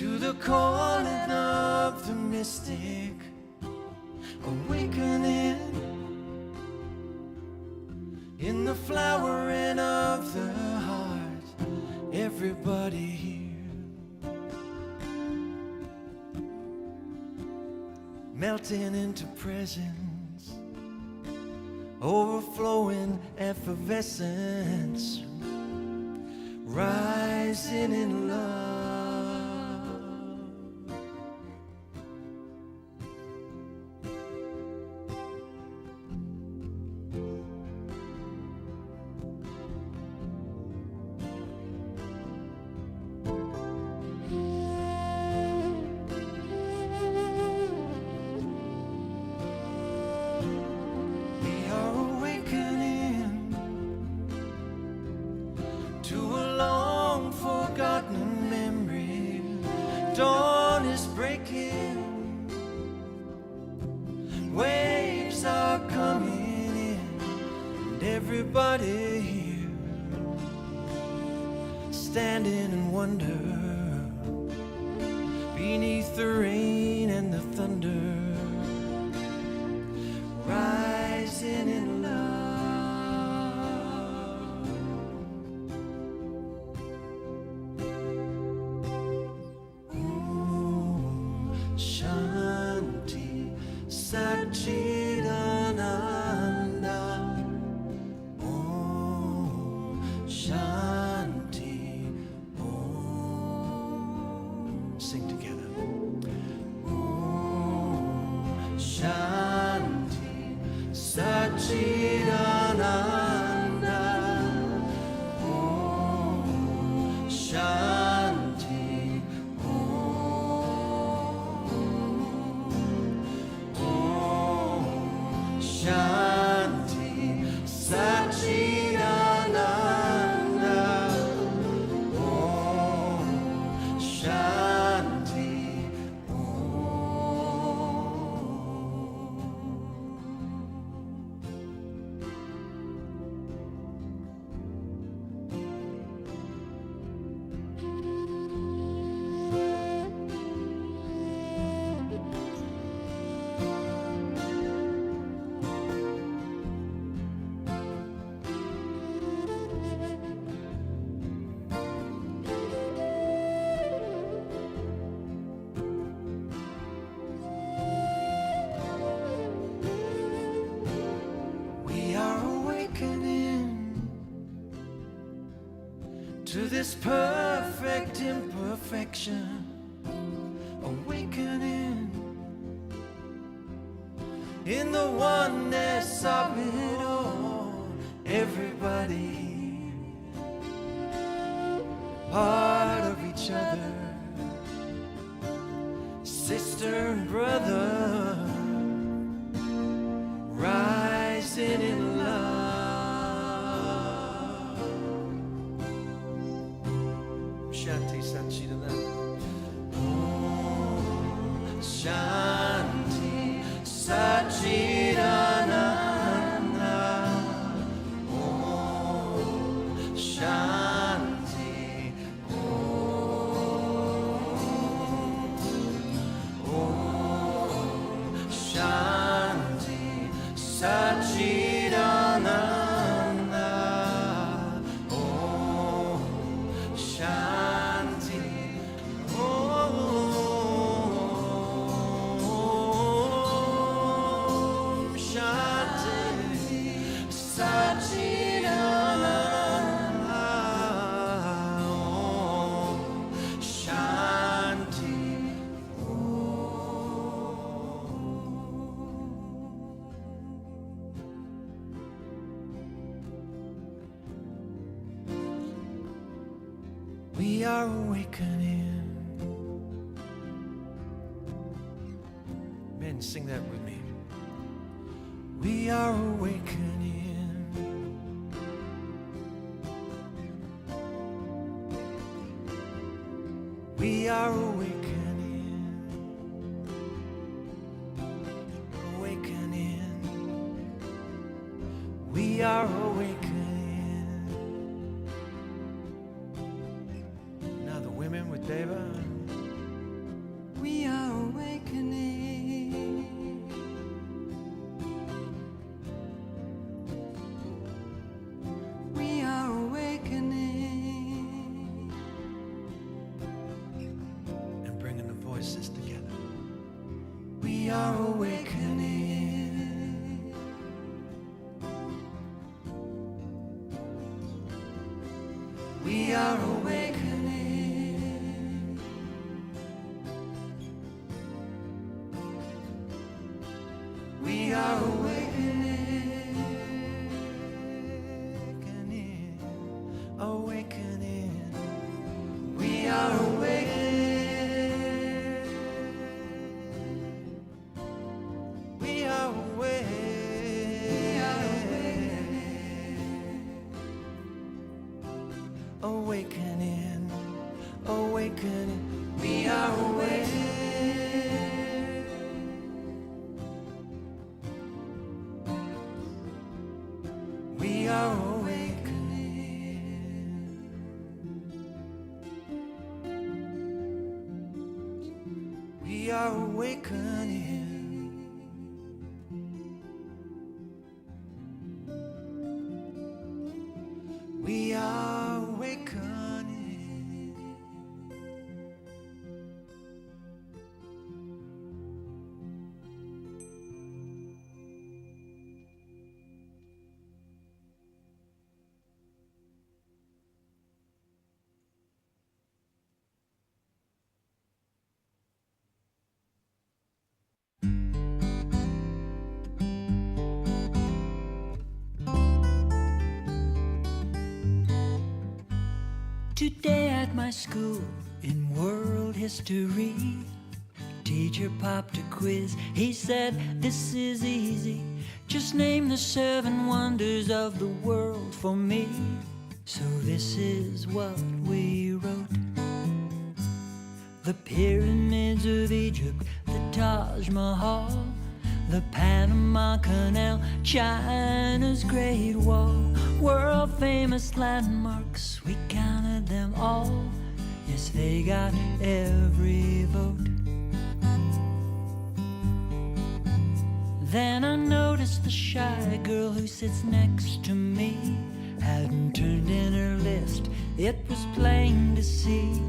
to the calling of the mystic, awakening in the flowering of the heart. Everybody here, melting into presence, overflowing effervescence, rising in love. Dawn is breaking, waves are coming in, and everybody here standing in wonder beneath the rain and the thunder, rising in love. Satchidananda, Om Shanti, Om. Sing together. Om Shanti, Satchidananda, Om Shanti, Shanti, Satchidananda, Om Shanti, to this perfect imperfection, awakening in the oneness of it all. Everybody part of each other, sister and brother, rising in love. Shanti Satchidananda. Om Shanti Satchidananda. Om Shanti. Om Shanti Satchidananda. We are awakening. Men, sing that with me. We are awakening. We are awakening. Awakening. We are awakening. Now the women with Deva. chorus is together. We are awakening. We are awakening. We are awakening. Awakening. We are awakening. We are awakening. Awakening. Awakening. We are awakening. We are awakening. We are awakening. We are awakening. Today at my school in world history, teacher popped a quiz. He said, this is easy. Just name the 7 wonders of the world for me. So this is what we wrote. The pyramids of Egypt, the Taj Mahal, the Panama Canal, China's Great Wall, world famous landmarks, we counted them all. Yes, they got every vote. Then I noticed the shy girl who sits next to me hadn't turned in her list, it was plain to see.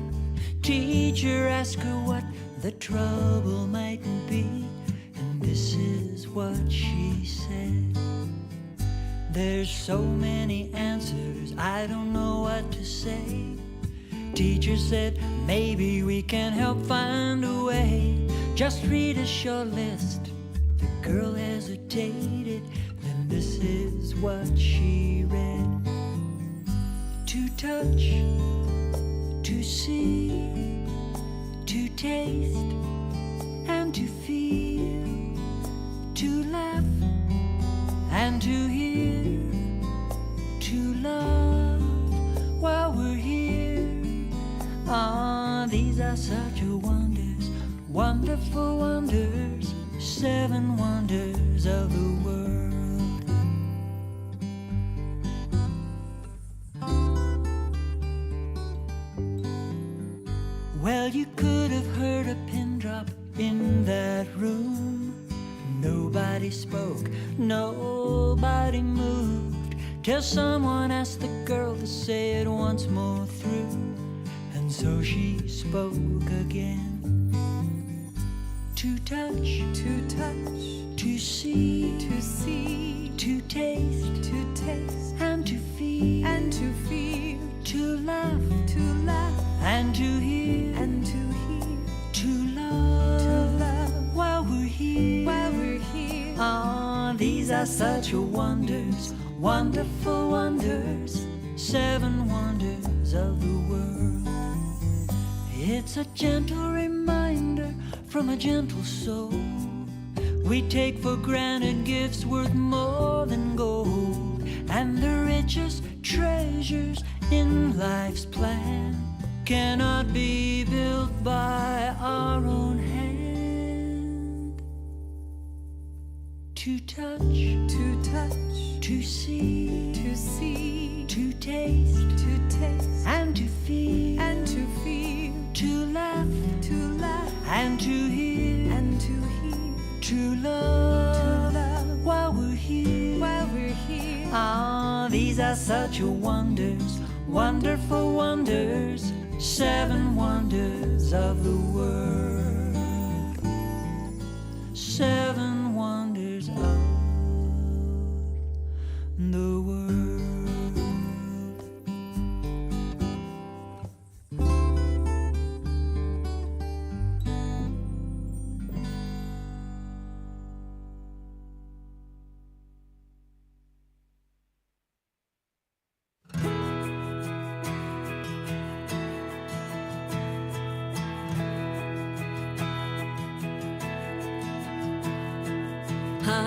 Teacher asked her what the trouble might be, and this is what she said. There's so many answers, I don't know what to say. Teacher said, maybe we can help find a way. Just read a short list. The girl hesitated, then this is what she read. To touch, to see, to taste, and to feel, to laugh, and to hear, to love while we're here. Ah, these are such wonders, wonderful wonders, 7 wonders of the world. Well, you could have heard a pin drop in that room. Nobody spoke, nobody moved, till someone asked the girl to say it once more through. And so she spoke again. To touch, to see, to taste, and to feel, to laugh, and to hear, to love while we're here. Ah, these are such wonders, wonderful wonders, 7 wonders of the world. It's a gentle reminder from a gentle soul. We take for granted gifts worth more than gold, and the richest treasures in life's plan cannot be built by our own hand. To touch, to see, to taste, and to feel, to laugh, and to hear, to love while we're here. Ah, these are such wonders, wonderful wonders, 7 wonders of the world.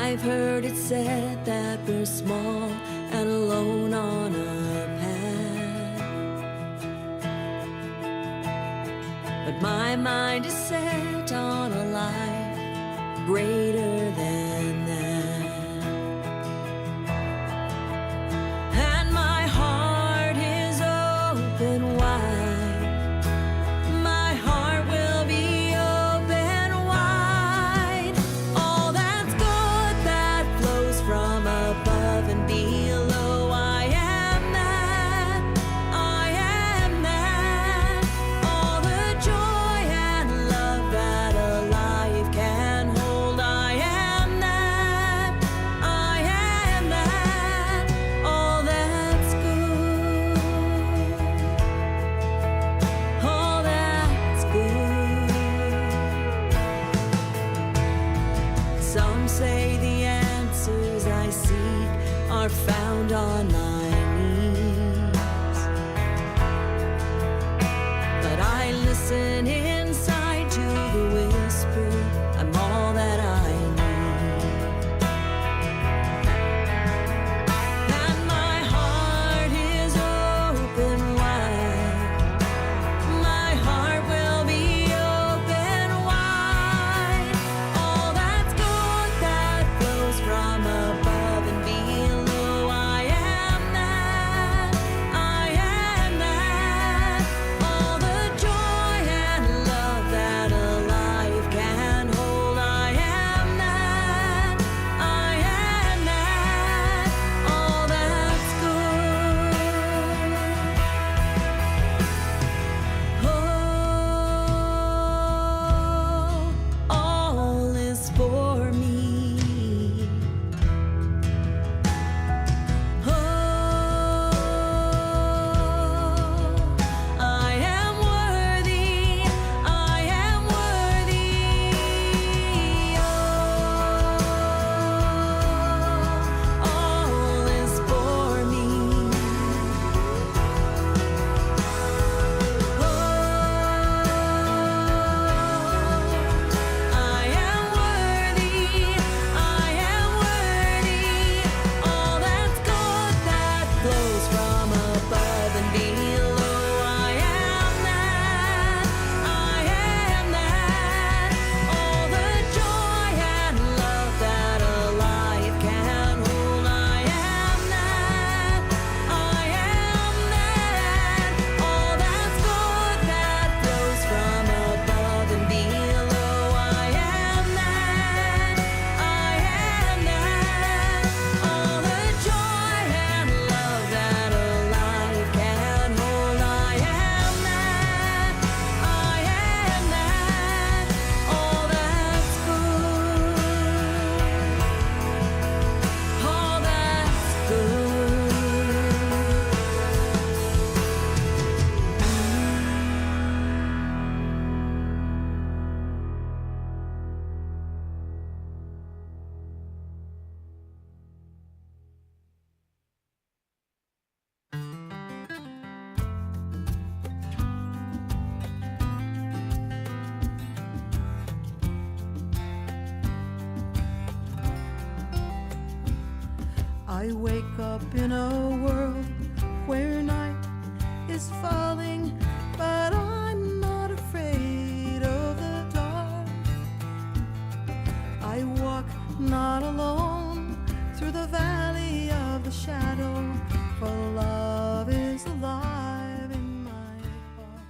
I've heard it said that we're small and alone on our path, but my mind is set on a life greater than that. And my heart is open wide. My heart will be open wide. All that's good that flows from above and below, I am that. I am that. All the joy and love that a life can hold, I am that. I am that. All that's good. All that's good. Some say the answers I seek are found on my knees, but I listen inside to the whisper, I'm all that I need. And my heart is open wide. My heart will be open wide. All that's good that flows from above and below, I am that. I am that. All the joy and love that a life can hold, I am that. I am that. All that's good. Oh, all is for me. Oh, I am worthy. I am worthy. Oh, all is for me. Oh, I am worthy. I am worthy. All that's good that flows from above and below, I am that. I am that. All the joy and love that a life can hold, I am that. I am that. All that's good that flows from above and below, I am that. I am that. All the joy and love that a life can hold, I am that. I am that. All that's good. All that's good. I wake up in a world where night is falling, but I'm not afraid of the dark. I walk not alone through the valley of the shadow, for love is alive in my heart.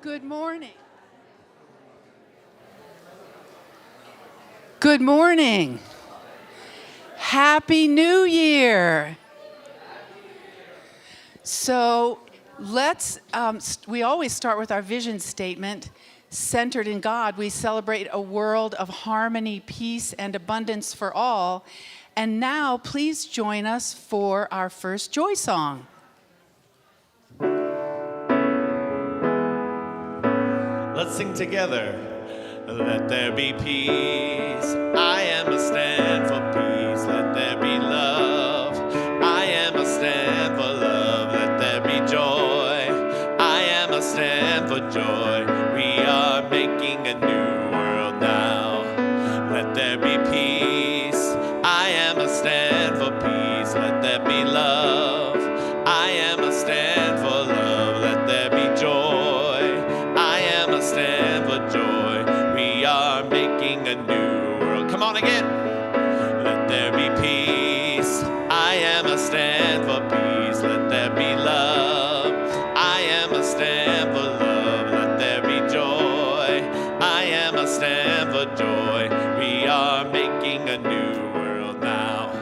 Good morning. Good morning. Happy New Year. So we always start with our vision statement, centered in God. We celebrate a world of harmony, peace, and abundance for all. And now, please join us for our first joy song. Let's sing together. Let there be peace. I am a stand for peace. Let there be love. I am a stand for love. Let there be joy. I am a stand for joy. We are making a new world now. Let there be peace. I am a stand for peace. Let there be love. I am a stand for love. Let there be joy. Stand for joy. We are making a new world. Come on again. Let there be peace. I am a stand for peace. Let there be love. I am a stand for love. Let there be joy. I am a stand for joy. We are making a new world now.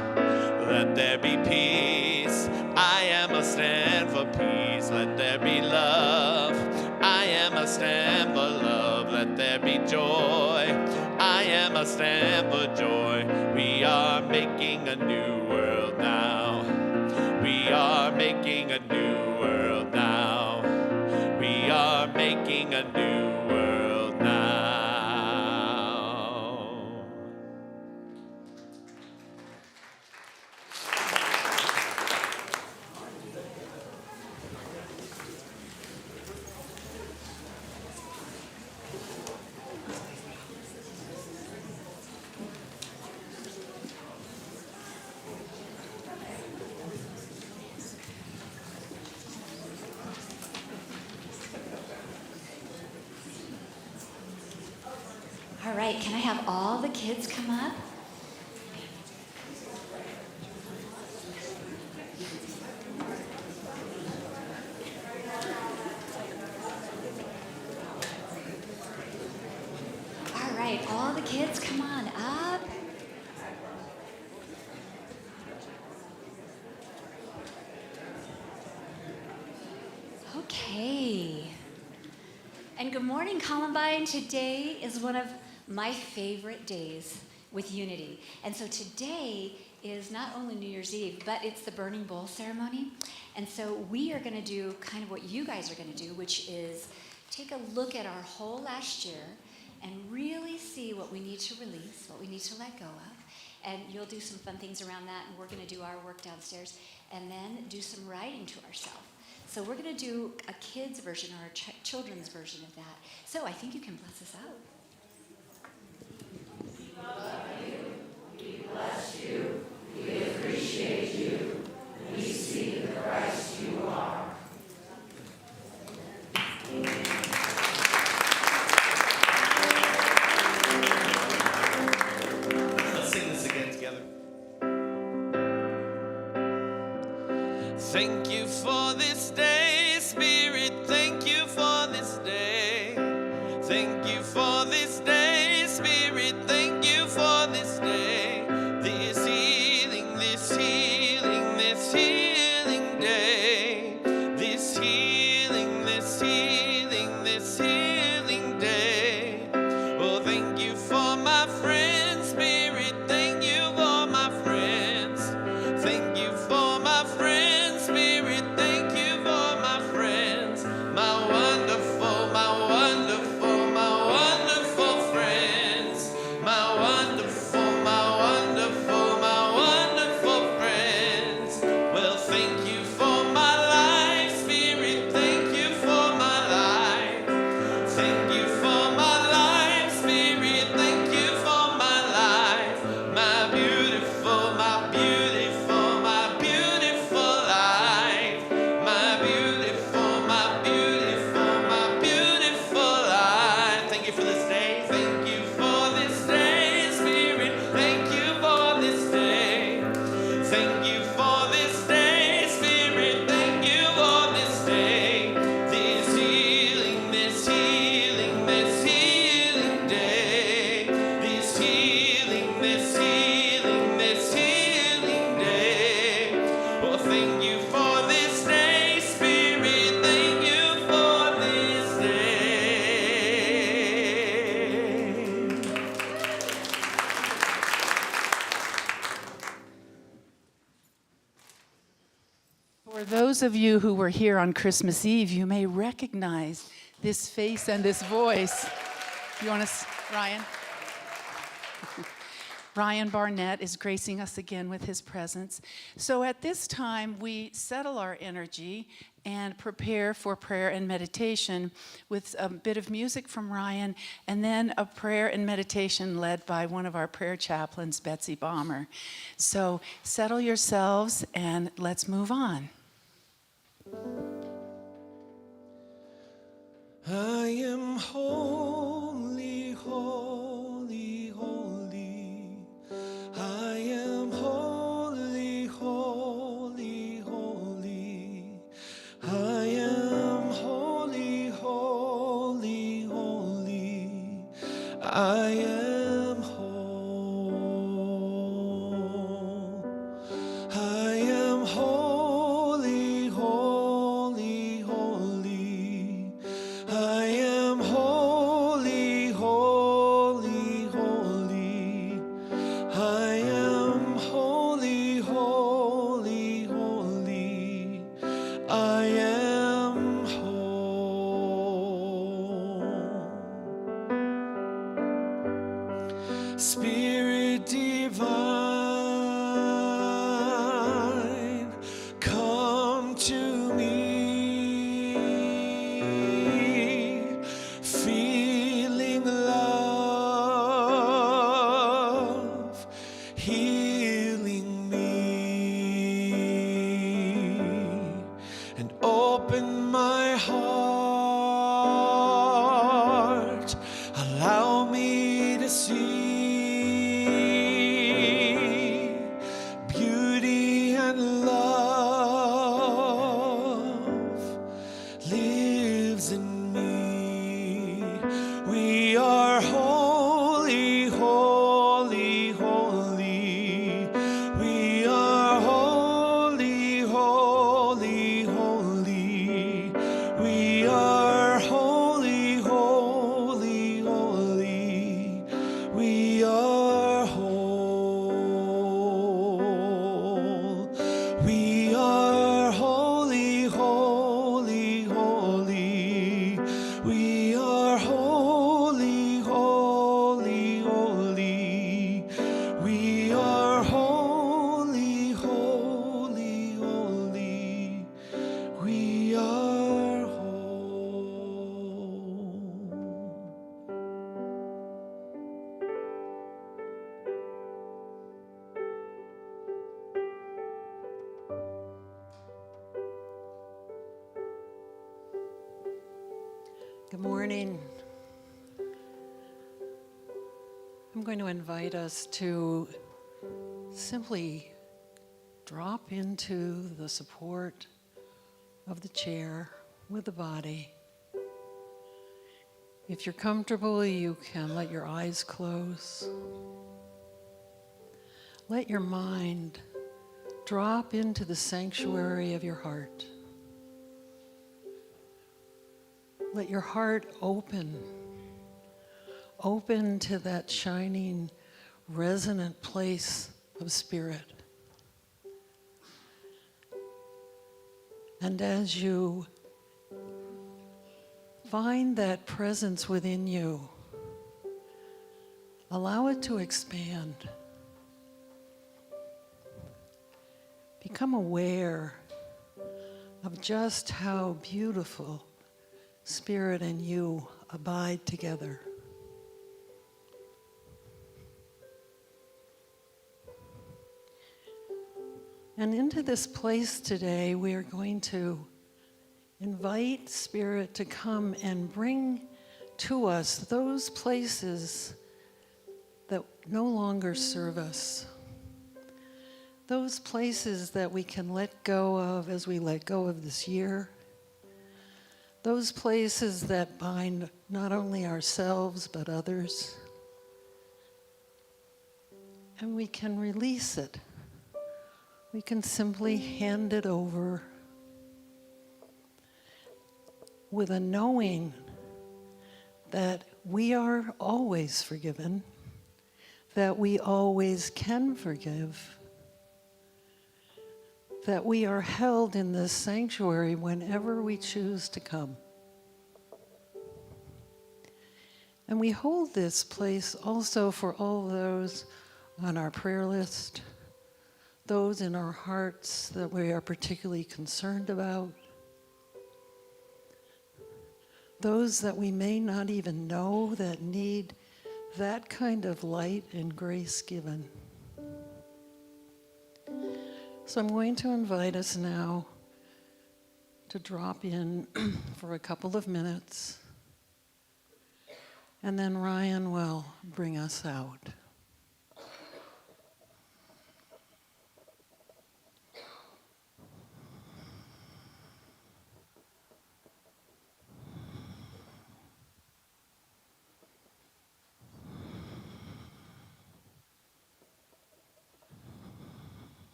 Let there be peace. I am a stand for peace. Let there be love. I am a stand for love. Let there be joy. I am a stand for joy. We are making a new world now. We are making a new world now. We are making a new world now. All right, can I have all the kids come up? All right, all the kids, come on up. Okay. And good morning, Columbine. Today is one of my favorite days with Unity. And so today is not only New Year's Eve, but it's the Burning Bowl ceremony. And so we are going to do kind of what you guys are going to do, which is take a look at our whole last year and really see what we need to release, what we need to let go of. And you'll do some fun things around that, and we're going to do our work downstairs, and then do some writing to ourselves. So we're going to do a kid's version or a children's version of that. So I think you can bless us out. We love you. We bless you. We appreciate you. We see the Christ you are. Let's sing this again together. Thank you for this day, Spirit. Thank you for this day. Thank you for this day, Spirit. Thank you for this day. This healing, this healing, this healing day. This healing, this healing, this healing day. Oh, thank you for my friends, Spirit. Thank you for my friends. Thank you for my friends, Spirit. Thank you for my friends. My wonderful, my wonderful, my wonderful friends. My wonderful, my wonderful, my wonderful friends. Well, thank you for my life, Spirit. Thank you for my life. Thank you for my life, Spirit. Thank you for my life. My beautiful, my beautiful, my beautiful life. My beautiful, my beautiful, my beautiful life. Thank you for this day. Thank you for this day, Spirit. Thank you for this day. Thank you for this day, Spirit. Thank you for this day. This healing, this healing, this healing day. This healing, this healing, this healing day. Well, thank you for this day, Spirit. Thank you for this day. For those of you who were here on Christmas Eve, you may recognize this face and this voice. You want to, Ryan? Ryan Barnett is gracing us again with his presence. So at this time, we settle our energy and prepare for prayer and meditation with a bit of music from Ryan, and then a prayer and meditation led by one of our prayer chaplains, Betsy Balmer. So settle yourselves and let's move on. I am holy, holy, holy. I am holy, holy, holy. I am holy, holy, holy. I am whole. I am holy, holy, holy. I am holy, holy, holy. I am holy, holy, holy. I am whole. Spirit divine, come to me, feeling love, healing me, and open my heart, allow me to see beauty and love lives in me. We are holy, holy, holy. We are holy, holy, holy. We are holy, holy, holy. We are whole. We are holy, holy, holy. We are holy, holy, holy. We are holy, holy, holy. We are whole. Good morning. I'm going to invite us to simply drop into the support of the chair with the body. If you're comfortable, you can let your eyes close. Let your mind drop into the sanctuary of your heart. Let your heart open to that shining, resonant place of spirit. And as you find that presence within you, allow it to expand. Become aware of just how beautiful Spirit and you abide together. And into this place today, we are going to invite Spirit to come and bring to us those places that no longer serve us. Those places that we can let go of as we let go of this year. Those places that bind not only ourselves but others. And we can release it. We can simply hand it over with a knowing that we are always forgiven, that we always can forgive, that we are held in this sanctuary whenever we choose to come. And we hold this place also for all those on our prayer list, those in our hearts that we are particularly concerned about, those that we may not even know that need that kind of light and grace given. So I'm going to invite us now to drop in for a couple of minutes, and then Ryan will bring us out.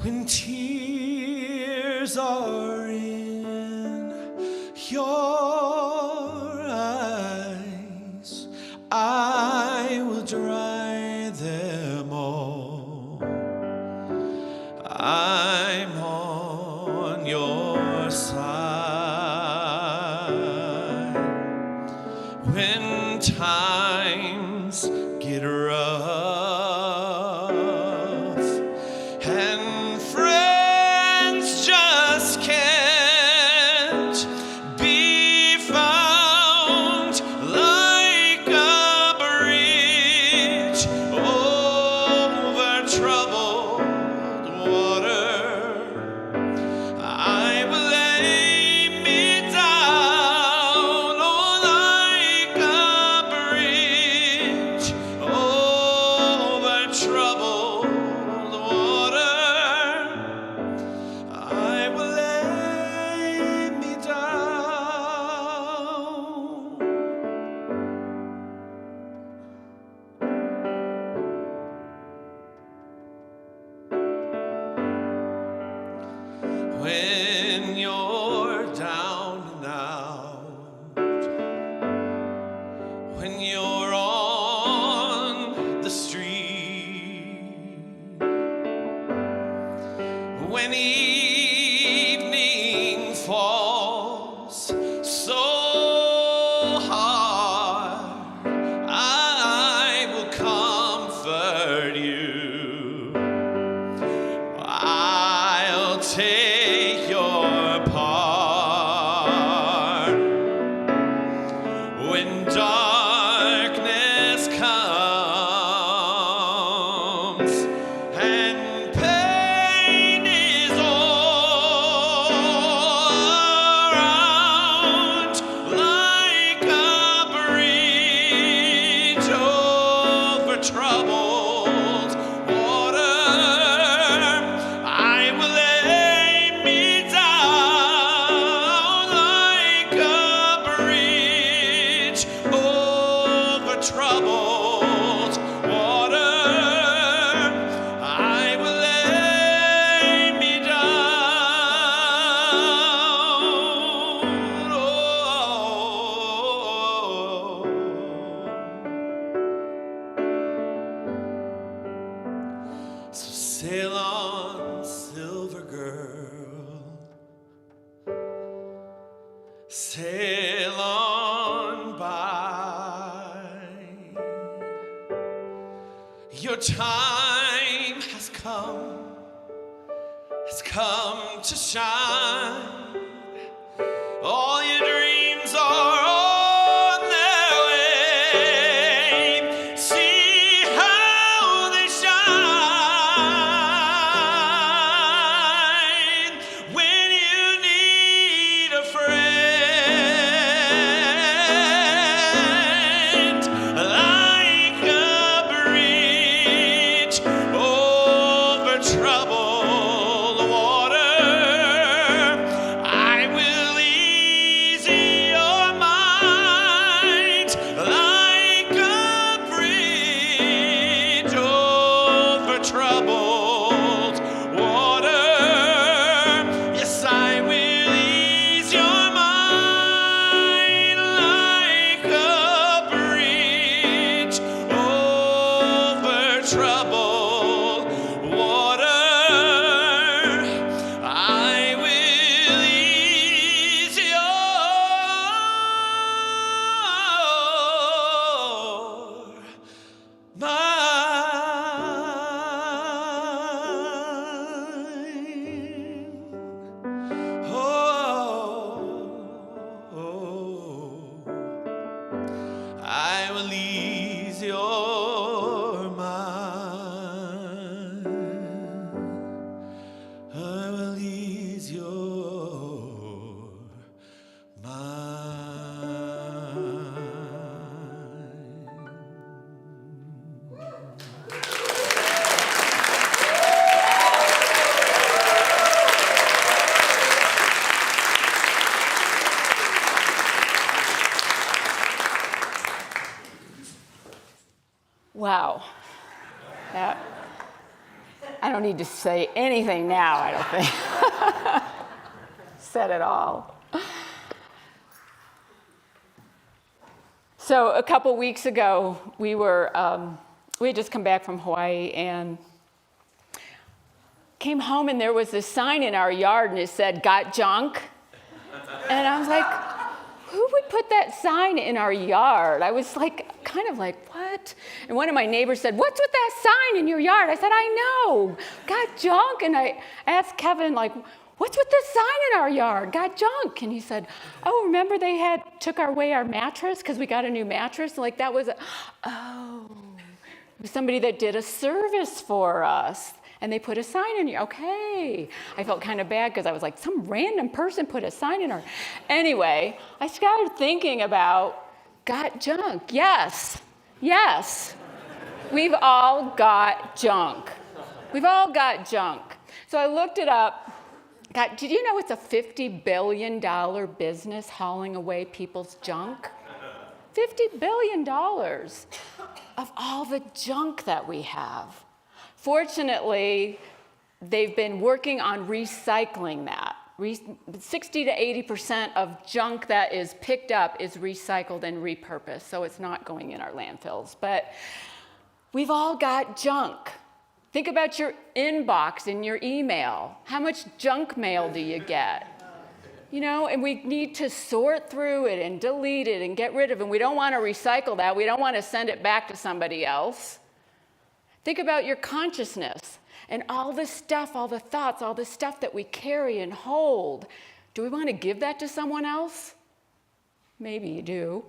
when tears are in your eyes, I will dry them all. I'm on your side when times get rough and friends just can't be found, like a bridge over troubled water. I will lay me down, oh, like a bridge over troubled water. I will lay me down. When you're down and out, when you're on the street, when evening falls so hard, I will comfort you. I'll take your part when darkness comes and pain is all around, like a bridge over troubled water. I will lay me down, like a bridge over troubled water. I will lay me down. So sail on, silver girl, sail on by. Your time has come to shine. All your dreams are on their way. See how they shine when you need a friend, like a bridge over troubled water. I will ease your mind, like a bridge over troubled water. Yes, I will ease your mind, like a bridge over troubled water. I will ease your mind. I will ease your mind. I will ease your Wow. That, I don't don't need to say anything now, I don't think. Said it all. So a couple weeks ago, we had just come back from Hawaii and came home, and there was this sign in our yard, and it said, "Got junk?" And I was like, who would put that sign in our yard? I was like, kind of like, what? And one of my neighbors said, "What's with that sign in your yard?" I said, "I know, got junk." And I asked Kevin, like, "What's with this sign in our yard? Got junk." And he said, "Oh, remember they took away our mattress because we got a new mattress?" Like that was, it was somebody that did a service for us. And they put a sign in here. Okay. I felt kind of bad because I was like, some random person put a sign in her. Anyway, I started thinking about, got junk. Yes. We've all got junk. We've all got junk. So I looked it up. God, did you know it's a $50 billion business hauling away people's junk? $50 billion of all the junk that we have. Fortunately, they've been working on recycling that. 60 to 80% of junk that is picked up is recycled and repurposed, so it's not going in our landfills. But we've all got junk. Think about your inbox in your email. How much junk mail do you get? You know, and we need to sort through it and delete it and get rid of it. And we don't want to recycle that. We don't want to send it back to somebody else. Think about your consciousness and all the stuff, all the thoughts, all the stuff that we carry and hold. Do we want to give that to someone else? Maybe you do.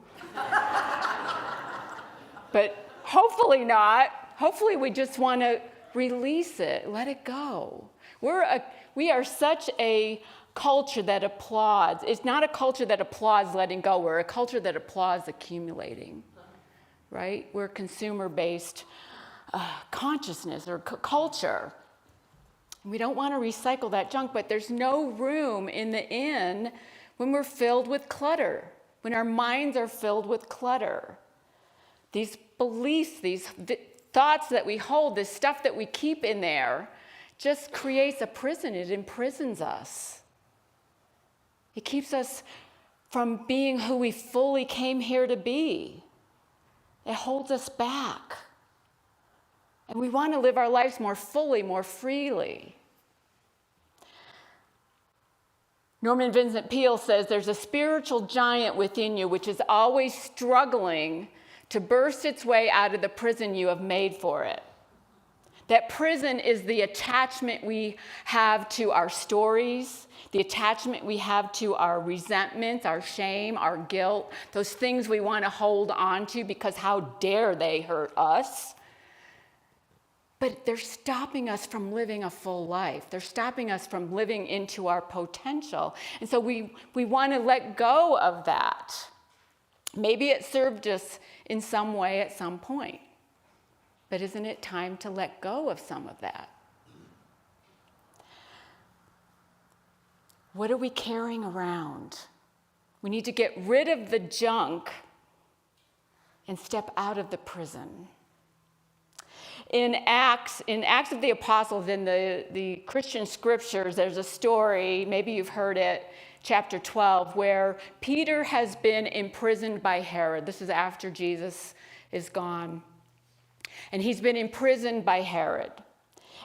But hopefully not. Hopefully we just want to release it, let it go. We are such a culture that applauds. It's not a culture that applauds letting go. We're a culture that applauds accumulating, right? We're consumer-based consciousness or culture. We don't want to recycle that junk, but there's no room in the inn when we're filled with clutter, when our minds are filled with clutter. These beliefs, these thoughts that we hold, this stuff that we keep in there, just creates a prison. It imprisons us. It keeps us from being who we fully came here to be. It holds us back. And we want to live our lives more fully, more freely. Norman Vincent Peale says there's a spiritual giant within you which is always struggling to burst its way out of the prison you have made for it. That prison is the attachment we have to our stories, the attachment we have to our resentments, our shame, our guilt, those things we want to hold on to because how dare they hurt us. But they're stopping us from living a full life. They're stopping us from living into our potential. And so we want to let go of that. Maybe it served us in some way at some point. But isn't it time to let go of some of that? What are we carrying around? We need to get rid of the junk and step out of the prison. In Acts of the Apostles, in the Christian scriptures, there's a story, maybe you've heard it, chapter 12, where Peter has been imprisoned by Herod. This is after Jesus is gone. And he's been imprisoned by Herod.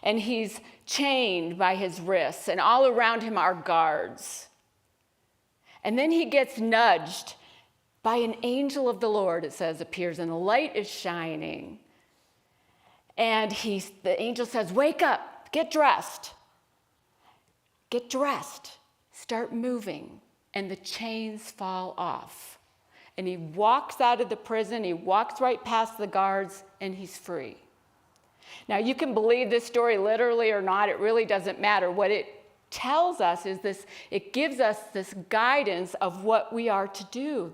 And he's chained by his wrists, and all around him are guards. And then he gets nudged by an angel of the Lord, it says, appears, and the light is shining. And the angel says, "Wake up, get dressed. Get dressed, start moving." And the chains fall off. And he walks out of the prison, he walks right past the guards, and he's free. Now, you can believe this story literally or not, it really doesn't matter. What it tells us is this, it gives us this guidance of what we are to do.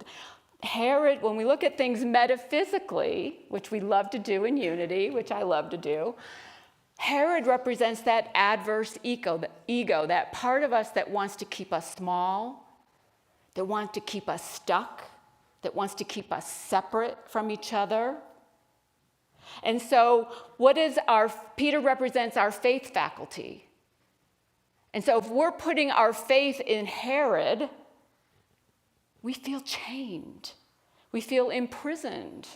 Herod, when we look at things metaphysically, which we love to do in Unity, which I love to do, Herod represents that adverse ego, that part of us that wants to keep us small, that wants to keep us stuck, that wants to keep us separate from each other. And so Peter represents our faith faculty. And so if we're putting our faith in Herod, we feel chained. We feel imprisoned.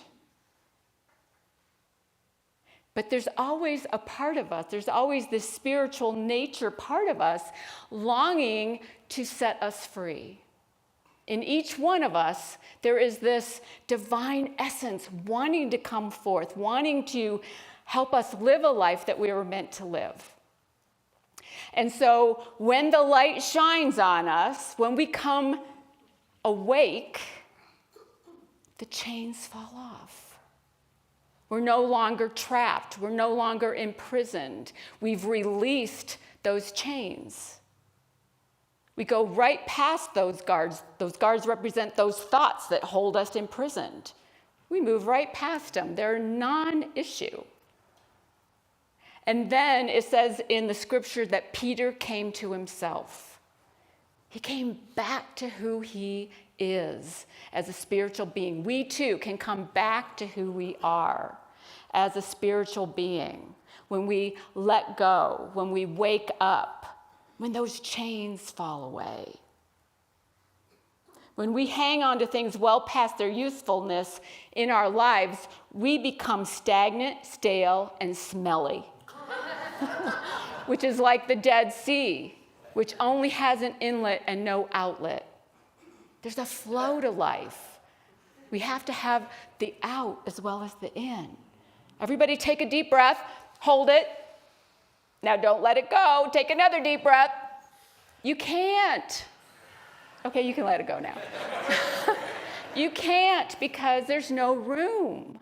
But there's always a part of us, there's always this spiritual nature part of us longing to set us free. In each one of us, there is this divine essence wanting to come forth, wanting to help us live a life that we were meant to live. And so when the light shines on us, when we come awake, the chains fall off. We're no longer trapped. We're no longer imprisoned. We've released those chains. We go right past those guards. Those guards represent those thoughts that hold us imprisoned. We move right past them. They're non-issue. And then it says in the scripture that Peter came to himself. He came back to who he is as a spiritual being. We too can come back to who we are as a spiritual being when we let go, when we wake up, when those chains fall away. When we hang on to things well past their usefulness in our lives, we become stagnant, stale, and smelly, which is like the Dead Sea, which only has an inlet and no outlet. There's a flow to life. We have to have the out as well as the in. Everybody take a deep breath, hold it. Now don't let it go. Take another deep breath. You can't. Okay, you can let it go now. You can't because there's no room.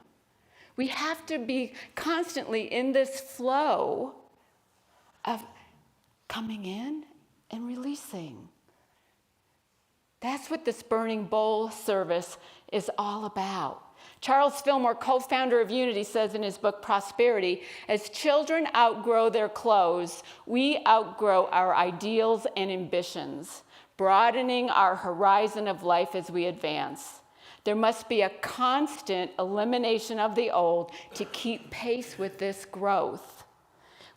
We have to be constantly in this flow of coming in and releasing. That's what this burning bowl service is all about. Charles Fillmore, co-founder of Unity, says in his book Prosperity, as children outgrow their clothes, we outgrow our ideals and ambitions, broadening our horizon of life as we advance. There must be a constant elimination of the old to keep pace with this growth.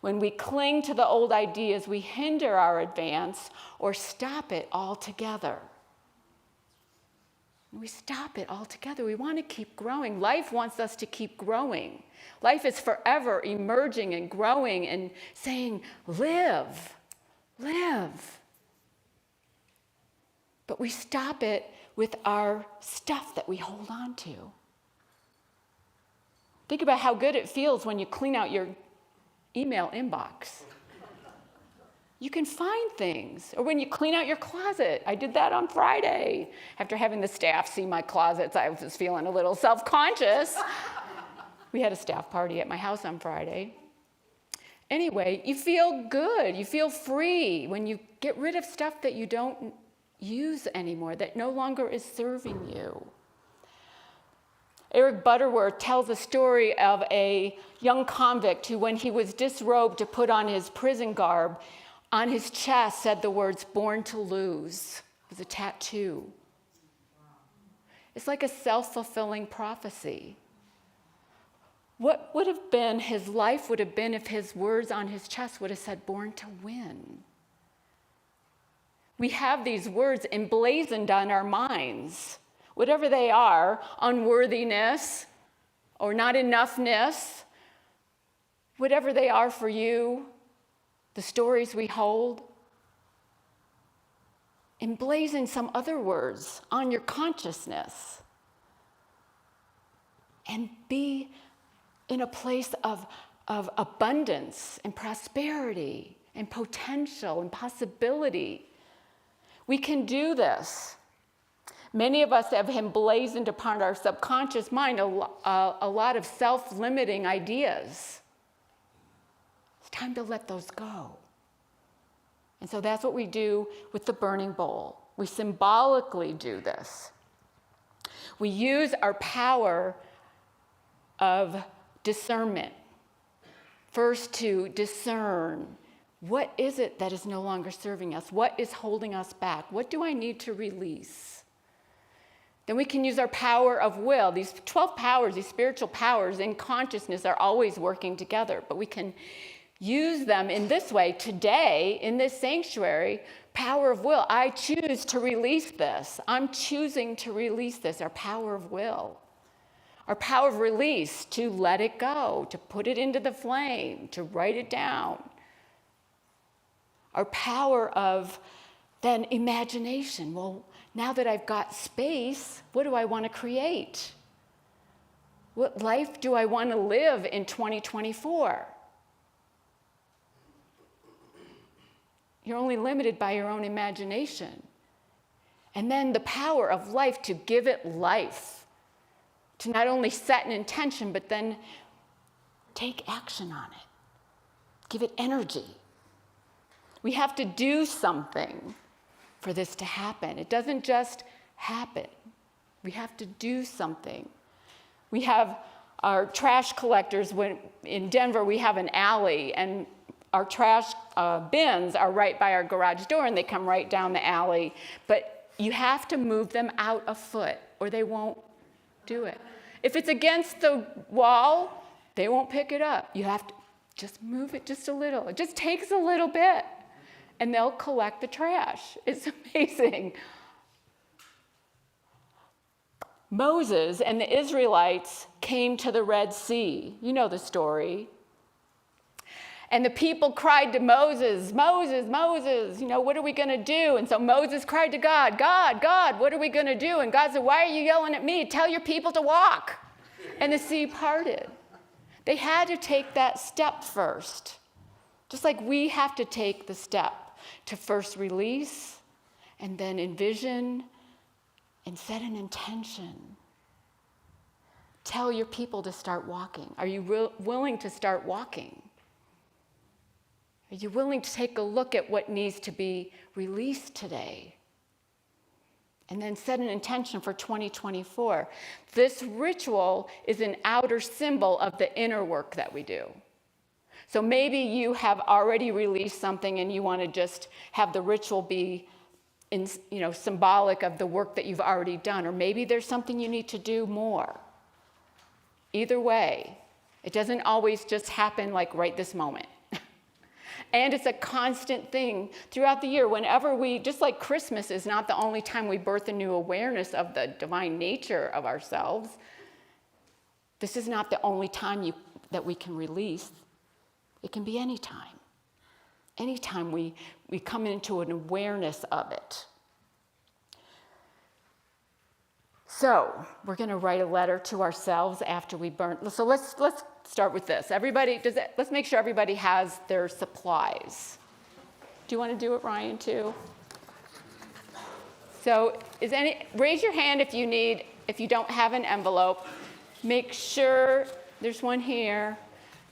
When we cling to the old ideas, we hinder our advance or stop it altogether. We stop it altogether. We want to keep growing. Life wants us to keep growing. Life is forever emerging and growing and saying, live, live. But we stop it with our stuff that we hold on to. Think about how good it feels when you clean out your email inbox. You can find things. Or when you clean out your closet. I did that on Friday. After having the staff see my closets, I was feeling a little self-conscious. We had a staff party at my house on Friday. Anyway, you feel good. You feel free when you get rid of stuff that you don't use anymore, that no longer is serving you. Eric Butterworth tells a story of a young convict who, when he was disrobed to put on his prison garb, on his chest said the words, "Born to lose." It was a tattoo. It's like a self-fulfilling prophecy. What would have been his life would have been if his words on his chest would have said, "Born to win." We have these words emblazoned on our minds, whatever they are, unworthiness or not enoughness, whatever they are for you, the stories we hold. Emblazon some other words on your consciousness and be in a place of abundance and prosperity and potential and possibility. We can do this. Many of us have emblazoned upon our subconscious mind a lot of self-limiting ideas. It's time to let those go. And so that's what we do with the burning bowl. We symbolically do this. We use our power of discernment. First, to discern, what is it that is no longer serving us? What is holding us back? What do I need to release? Then we can use our power of will. These 12 powers, these spiritual powers in consciousness are always working together, but we can use them in this way today in this sanctuary. Power of will. I choose to release this. I'm choosing to release this, our power of will. Our power of release, to let it go, to put it into the flame, to write it down. Our power of then imagination. Well, now that I've got space, what do I want to create? What life do I want to live in 2024? You're only limited by your own imagination. And then the power of life, to give it life. To not only set an intention, but then take action on it. Give it energy. We have to do something for this to happen. It doesn't just happen. We have to do something. We have our trash collectors. In Denver, we have an alley, and our trash bins are right by our garage door, and they come right down the alley. But you have to move them out a foot, or they won't do it. If it's against the wall, they won't pick it up. You have to just move it just a little. It just takes a little bit, and they'll collect the trash. It's amazing. Moses and the Israelites came to the Red Sea. You know the story. And the people cried to Moses, Moses, Moses, what are we going to do? And so Moses cried to God, God, what are we going to do? And God said, why are you yelling at me? Tell your people to walk. And the sea parted. They had to take that step first. Just like we have to take the step to first release and then envision and set an intention. Tell your people to start walking. Are you willing to start walking? Are you willing to take a look at what needs to be released today? And then set an intention for 2024. This ritual is an outer symbol of the inner work that we do. So maybe you have already released something and you want to just have the ritual be symbolic of the work that you've already done. Or maybe there's something you need to do more. Either way, it doesn't always just happen like right this moment. And it's a constant thing throughout the year. Whenever just like Christmas is not the only time we birth a new awareness of the divine nature of ourselves, this is not the only time that we can release. It can be any time. Anytime we come into an awareness of it. So we're going to write a letter to ourselves after we burn. So let's start with this. Let's make sure everybody has their supplies. Do you want to do it, Ryan, too? So raise your hand if you don't have an envelope. Make sure, there's one here.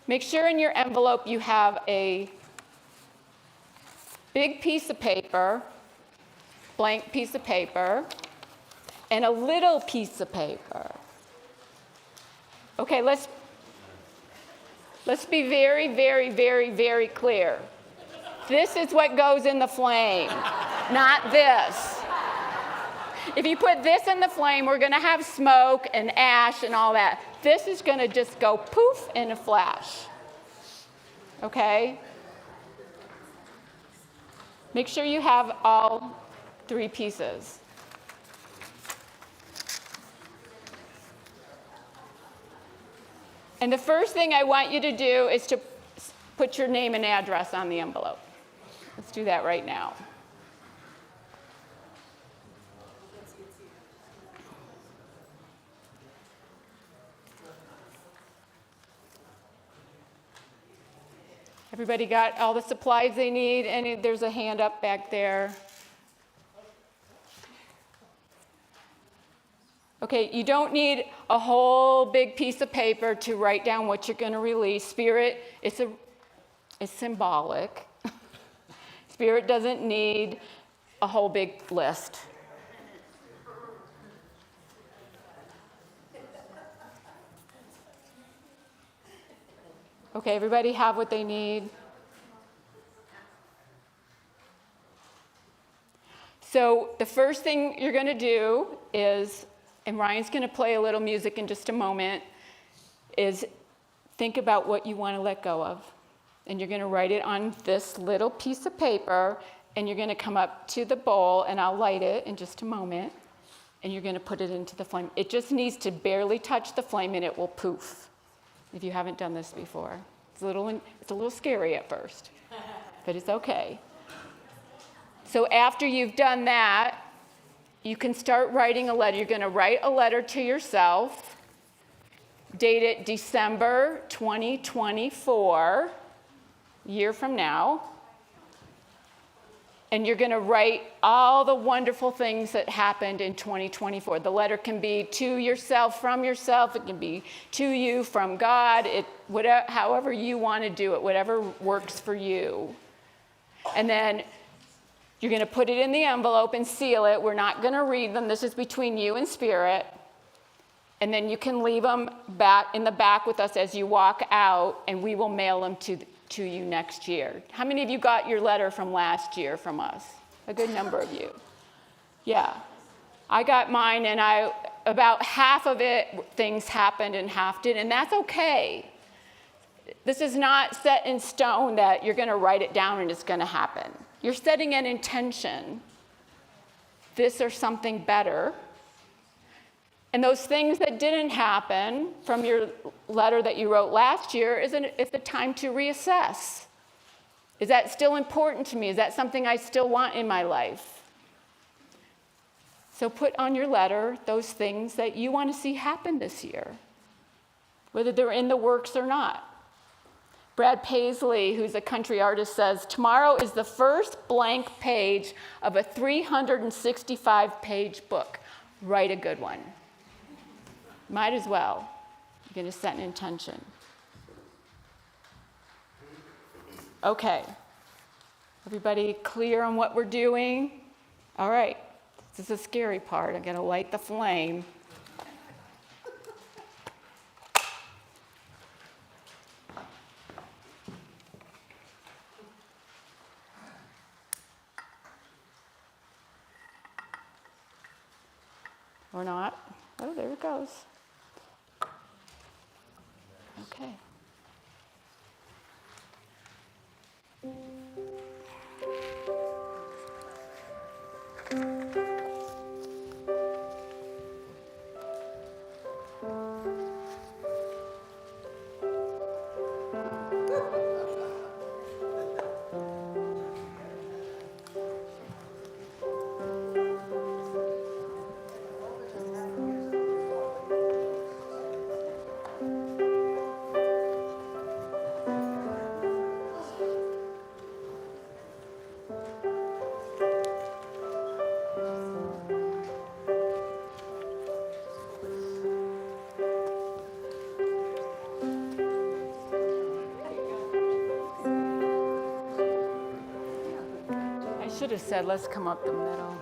Make sure in your envelope you have a big piece of paper, blank piece of paper, and a little piece of paper. Okay, let's be very, very, very, very clear. This is what goes in the flame, not this. If you put this in the flame, we're going to have smoke and ash and all that. This is going to just go poof in a flash. Okay? Make sure you have all 3 pieces. And the first thing I want you to do is to put your name and address on the envelope. Let's do that right now. Everybody got all the supplies they need? There's a hand up back there. Okay, you don't need a whole big piece of paper to write down what you're going to release. Spirit, it's symbolic. Spirit doesn't need a whole big list. Okay, everybody have what they need? So the first thing you're going to do is and Ryan's going to play a little music in just a moment, is think about what you want to let go of. And you're going to write it on this little piece of paper, and you're going to come up to the bowl, and I'll light it in just a moment, and you're going to put it into the flame. It just needs to barely touch the flame, and it will poof, if you haven't done this before. It's a little scary at first, but it's okay. So after you've done that, you can start writing a letter. You're going to write a letter to yourself, date it December 2024, a year from now. And you're going to write all the wonderful things that happened in 2024. The letter can be to yourself, from yourself. It can be to you, from God. However you want to do it, whatever works for you. And then you're going to put it in the envelope and seal it. We're not going to read them. This is between you and Spirit. And then you can leave them back in the back with us as you walk out, and we will mail them to you next year. How many of you got your letter from last year from us? A good number of you. Yeah. I got mine, and about half of it, things happened and half didn't, and that's okay. This is not set in stone that you're going to write it down and it's going to happen. You're setting an intention, this or something better. And those things that didn't happen from your letter that you wrote last year is the time to reassess. Is that still important to me? Is that something I still want in my life? So put on your letter those things that you want to see happen this year, whether they're in the works or not. Brad Paisley, who's a country artist, says, tomorrow is the first blank page of a 365-page book. Write a good one. Might as well. You're going to set an intention. Okay. Everybody clear on what we're doing? All right. This is the scary part. I'm going to light the flame. Or not. Oh, there it goes. Okay. Should have said, let's come up the middle.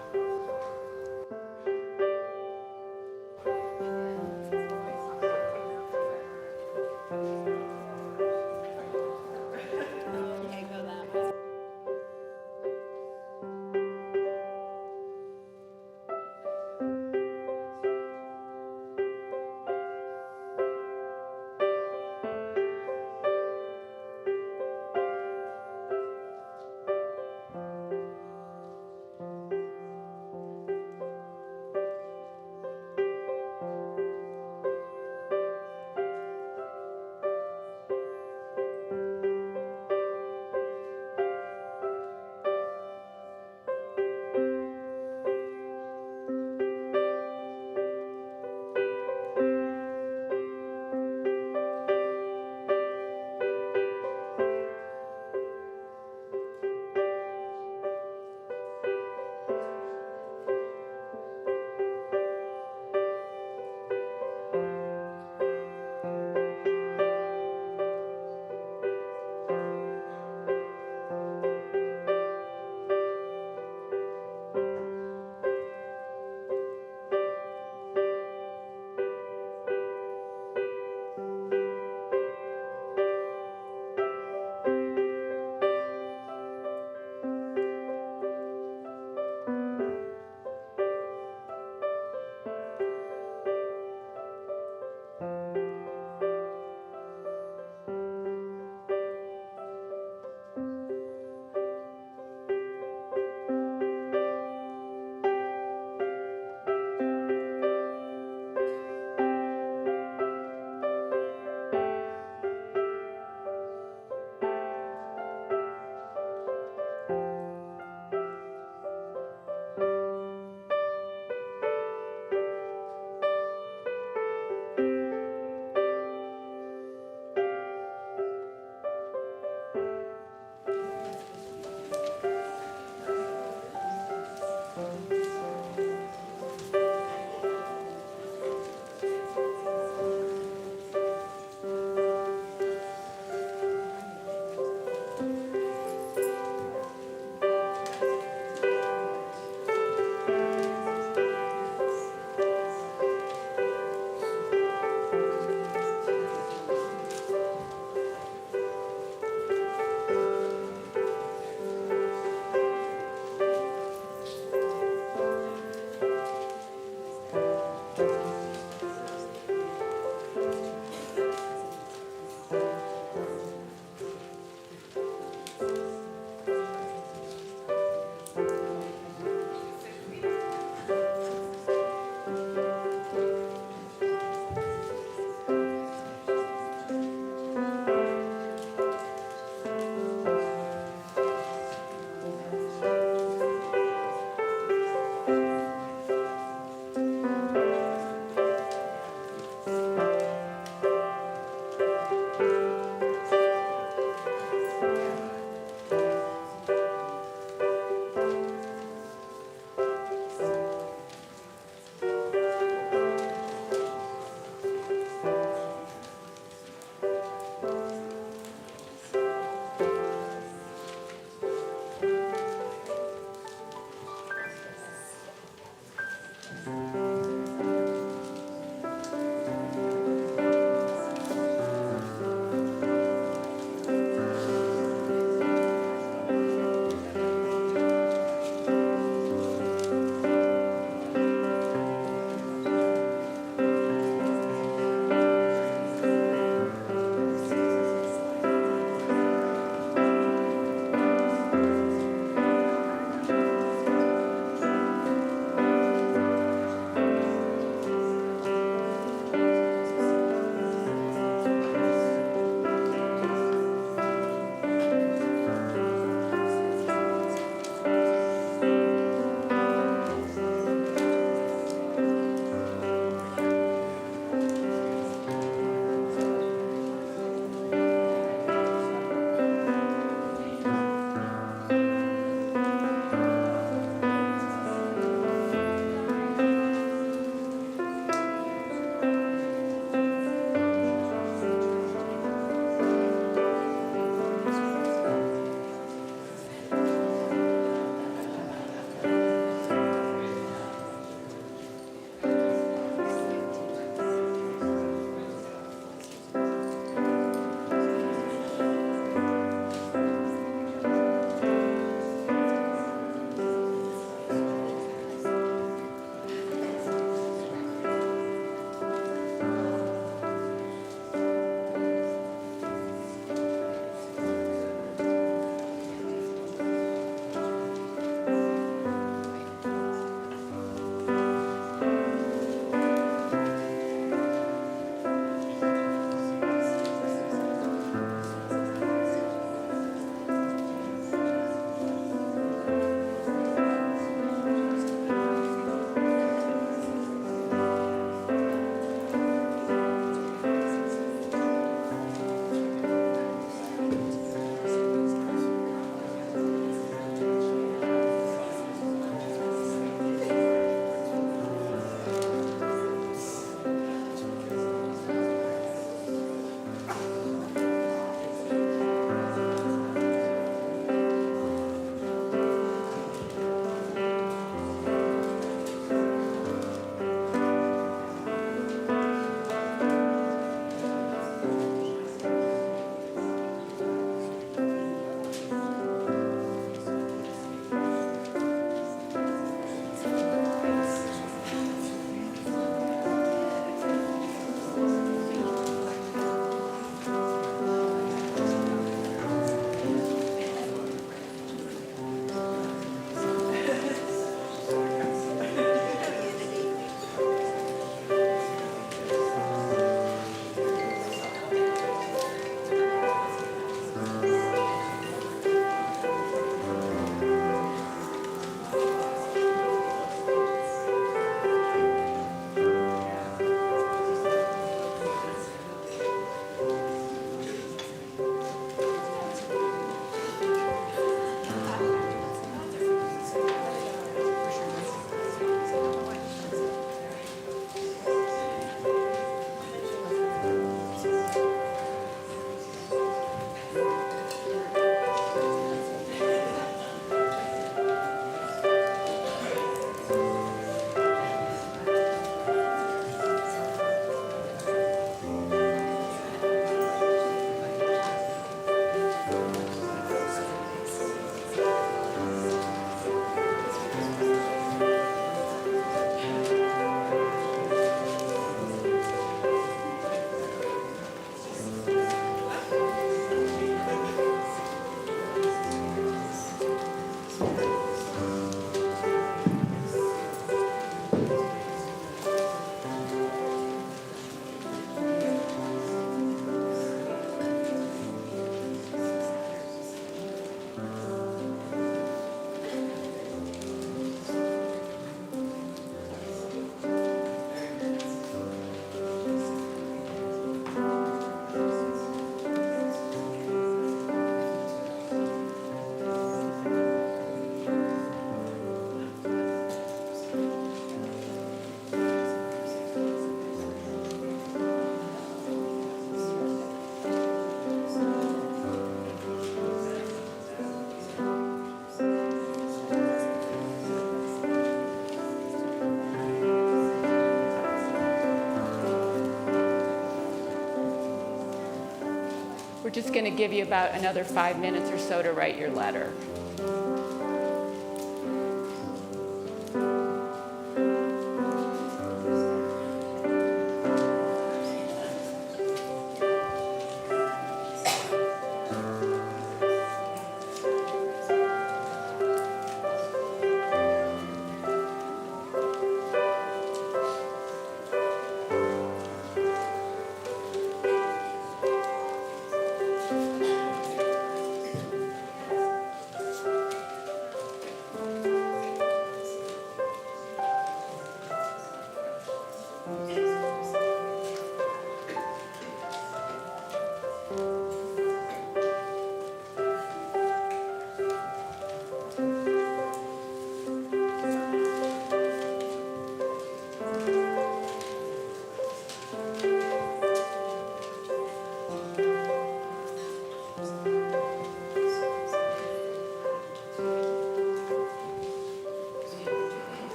just going to give you about another 5 minutes or so to write your letter.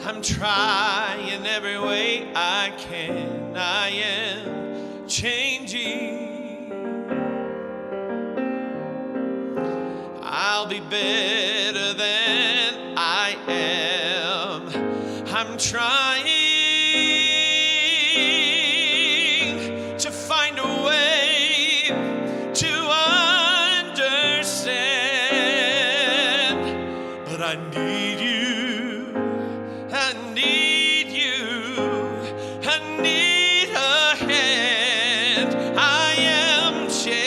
I'm trying every way I can. I am changing. I'll be better than I am. I'm trying to find a way to understand, but I need you. I need you. I need a hand. I am changing.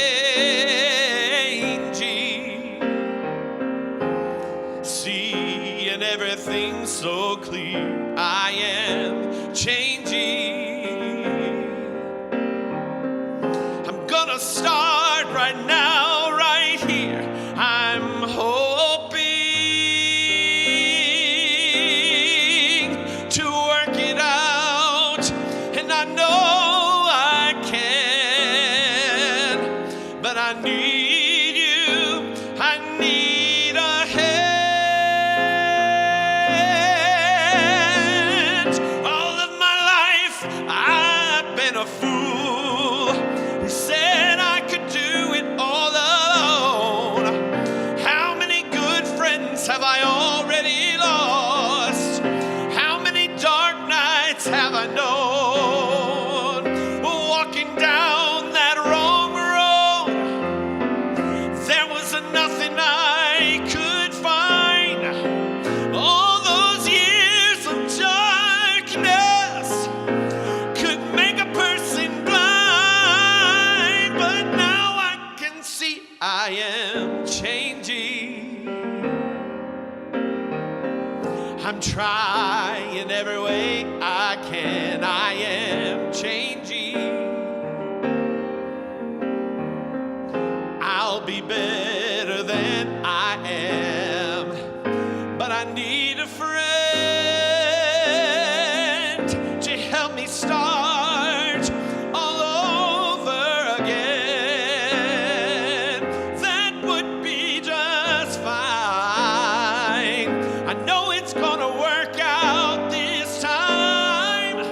Seeing everything so clear. I am changing. I'm gonna start right now, right here. I'm hoping to work it out, and I know I can, but I need you. I need a hand. All of my life I've been a fool who said I could do it all alone. How many good friends have I already lost? How many dark nights have I known? trying every way I can. I am changing. I'll be better than I am, but I need a friend to help me start all over again. That would be just fine. I know it's gonna work out this time,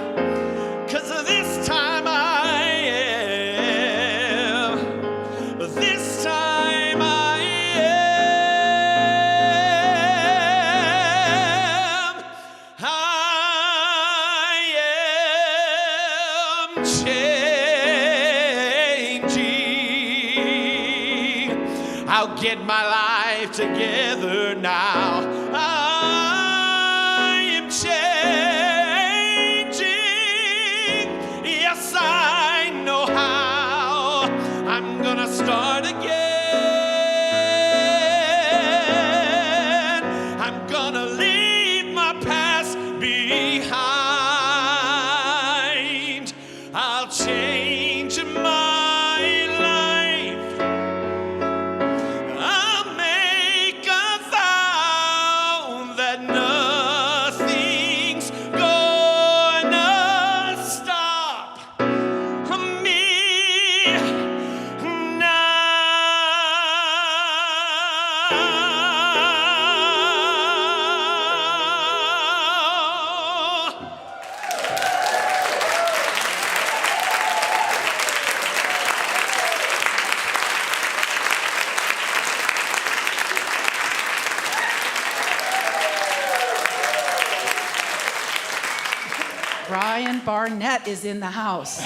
'cause this time I am. This time I am. I am changing. I'll get my life together now. I am changing. Yes, I know how. I'm gonna start again. I'm gonna leave my past behind. I'll change my life. I'll make a vow that nothing's gonna stop me now. Brian Barnett is in the house.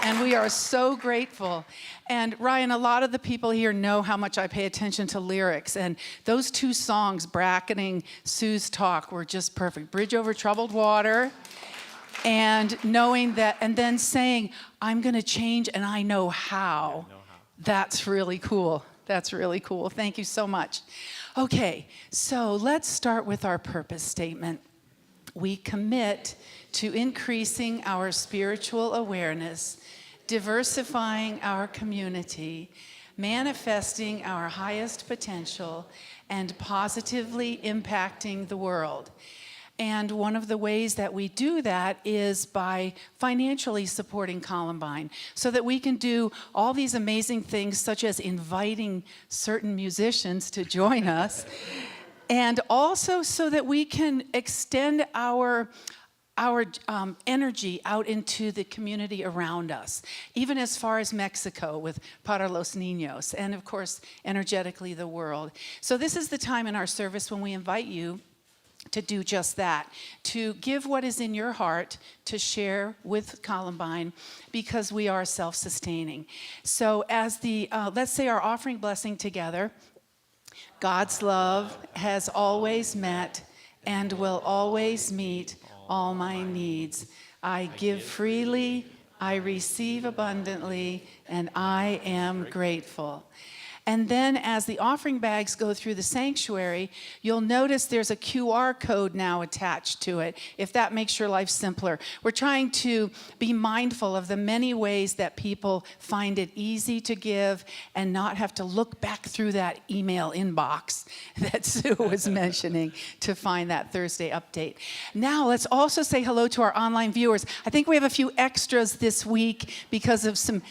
And we are so grateful. And Ryan, a lot of the people here know how much I pay attention to lyrics. And those two songs, bracketing Sue's talk, were just perfect. Bridge Over Troubled Water, and knowing that, and then saying, I'm going to change and I know how. That's really cool. That's really cool. Thank you so much. Okay, so let's start with our purpose statement. We commit to increasing our spiritual awareness, diversifying our community, manifesting our highest potential, and positively impacting the world. And one of the ways that we do that is by financially supporting Columbine, so that we can do all these amazing things, such as inviting certain musicians to join us, and also so that we can extend our energy out into the community around us, even as far as Mexico with Para los Niños, and of course, energetically the world. So this is the time in our service when we invite you to do just that, to give what is in your heart to share with Columbine, because we are self-sustaining. So as let's say our offering blessing together. God's love has always met and will always meet all my needs. I give freely, I receive abundantly, and I am grateful. And then as the offering bags go through the sanctuary, you'll notice there's a QR code now attached to it, if that makes your life simpler. We're trying to be mindful of the many ways that people find it easy to give and not have to look back through that email inbox that Sue was mentioning to find that Thursday update. Now, let's also say hello to our online viewers. I think we have a few extras this week because of some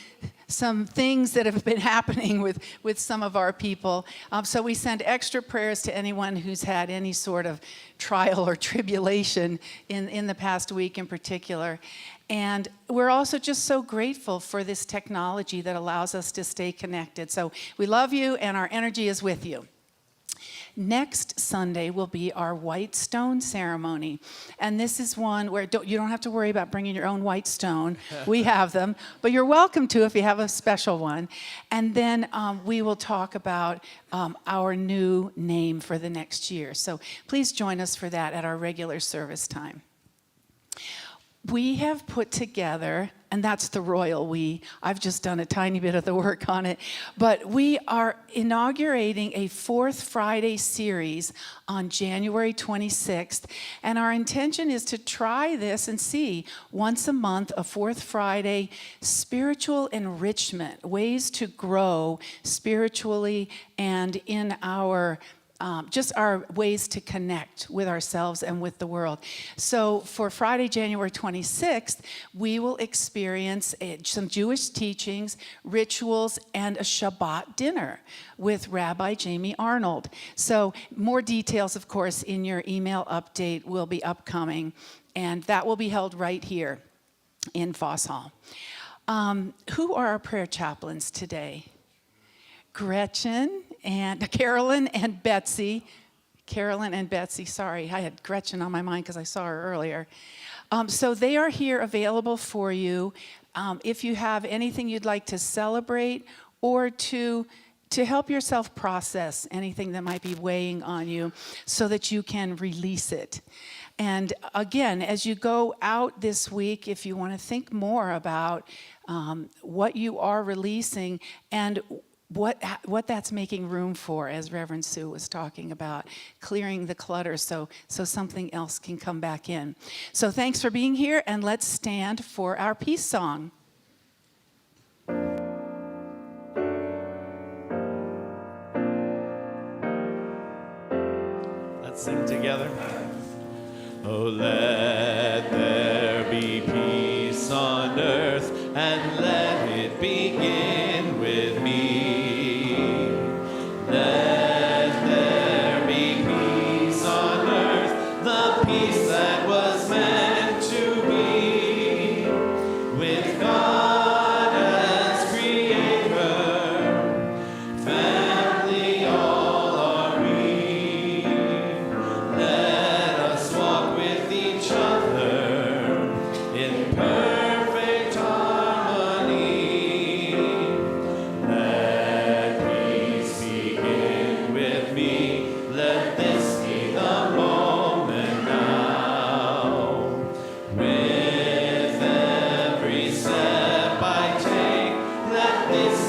things that have been happening with some of our people. So we send extra prayers to anyone who's had any sort of trial or tribulation in the past week in particular. And we're also just so grateful for this technology that allows us to stay connected. So we love you, and our energy is with you. Next Sunday will be our white stone ceremony. And this is one where you don't have to worry about bringing your own white stone. We have them, but you're welcome to if you have a special one. And then we will talk about our new name for the next year. So please join us for that at our regular service time. We have put together and that's the royal we. I've just done a tiny bit of the work on it. But we are inaugurating a Fourth Friday series on January 26th, and our intention is to try this and see once a month a Fourth Friday spiritual enrichment, ways to grow spiritually and in our just our ways to connect with ourselves and with the world. So for Friday, January 26th, we will experience some Jewish teachings, rituals, and a Shabbat dinner with Rabbi Jamie Arnold. So more details, of course, in your email update will be upcoming, and that will be held right here in Foss Hall. Who are our prayer chaplains today? Gretchen and Carolyn and Betsy. Carolyn and Betsy, sorry, I had Gretchen on my mind because I saw her earlier. So they are here available for you if you have anything you'd like to celebrate or to help yourself process anything that might be weighing on you so that you can release it. And again, as you go out this week, if you want to think more about what you are releasing and what that's making room for, as Reverend Sue was talking about, clearing the clutter so something else can come back in. So thanks for being here, and let's stand for our peace song. Let's sing together. Oh, let there be peace on earth, and let it begin with me. Let there be peace on earth, the peace that was meant to be, with God as creator, family all are we. Let us walk with each other in perfect harmony. Let peace begin with me. Let this be the moment now. With every step I take, let this